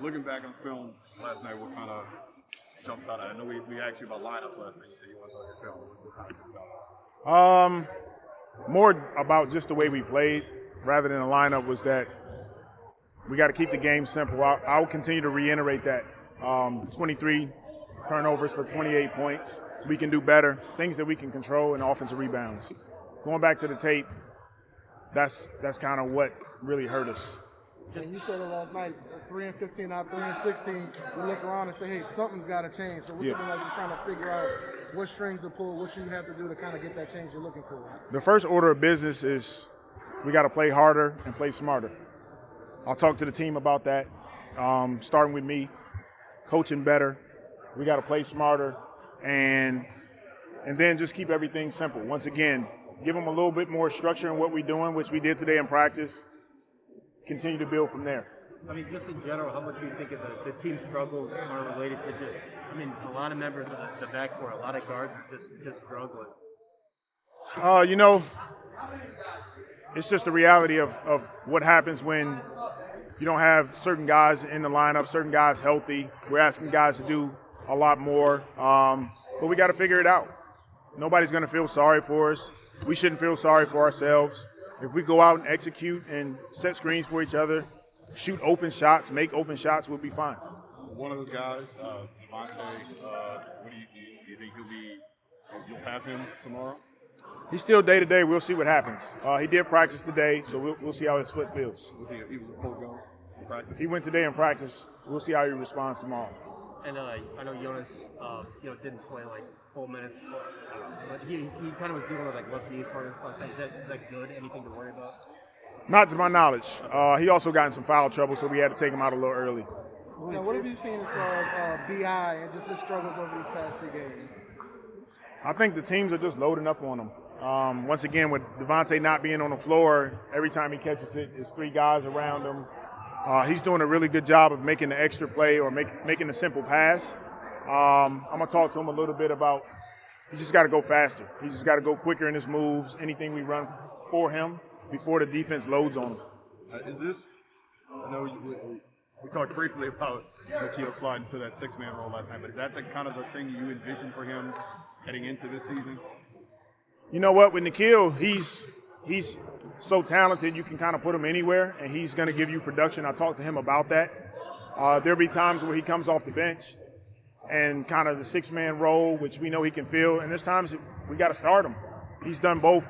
Looking back on film last night, what kind of jumps out at? I know we asked you about lineups last night. You said you want to talk your film. What kind of jumps out? More about just the way we played rather than a lineup was that we got to keep the game simple. I'll continue to reiterate that. 23 turnovers for 28 points. We can do better. Things that we can control and offensive rebounds. Going back to the tape, that's kind of what really hurt us. And you said it last night, 3 and 15 out, 3 and 16. You look around and say, hey, something's got to change. So what's something like just trying to figure out what strings to pull, what you have to do to kind of get that change you're looking for? The first order of business is we got to play harder and play smarter. I'll talk to the team about that, starting with me, coaching better. We got to play smarter and then just keep everything simple. Once again, give them a little bit more structure in what we're doing, which we did today in practice. Continue to build from there. I mean, just in general, how much do you think of the team struggles are related to just, I mean, a lot of members of the backcourt, a lot of guards are just struggling? It's just the reality of what happens when you don't have certain guys in the lineup, certain guys healthy. We're asking guys to do a lot more, but we got to figure it out. Nobody's going to feel sorry for us. We shouldn't feel sorry for ourselves. If we go out and execute and set screens for each other, shoot open shots, make open shots, we'll be fine. One of those guys, Devontae, what do you think you'll have him tomorrow? He's still day-to-day. We'll see what happens. He did practice today, so we'll see how his foot feels. He was a full go in practice? He went today in practice. We'll see how he responds tomorrow. And I know Jonas, didn't play like full minutes, but he kind of was dealing with like left knee sort of stuff. Is that good? Anything to worry about? Not to my knowledge. He also got in some foul trouble, so we had to take him out a little early. Now, what have you seen as far as BI and just his struggles over these past few games? I think the teams are just loading up on him. Once again, with Devontae not being on the floor, every time he catches it, there's 3 guys around him. He's doing a really good job of making the extra play or making the simple pass. I'm going to talk to him a little bit about he just got to go faster. He just got to go quicker in his moves, anything we run for him before the defense loads on him. I know we talked briefly about Nikhil sliding into that 6-man role last night, but is that the kind of the thing you envision for him heading into this season? You know what, with Nikhil, he's so talented, you can kind of put him anywhere, and he's going to give you production. I talked to him about that. There'll be times where he comes off the bench and kind of the 6-man role, which we know he can fill, and there's times we got to start him. He's done both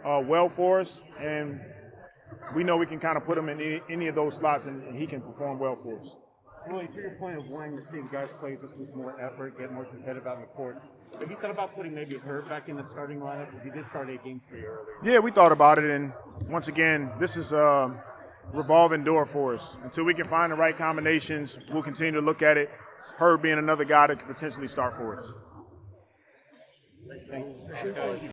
well for us, and we know we can kind of put him in any of those slots, and he can perform well for us. Willie, to your point of wanting to see guys play just with more effort, get more competitive out in the court, have you thought about putting maybe Herb back in the starting lineup? Because he did start 8 games for you earlier. Yeah, we thought about it, and once again, this is a revolving door for us. Until we can find the right combinations, we'll continue to look at it. Herb being another guy that could potentially start for us. Thanks.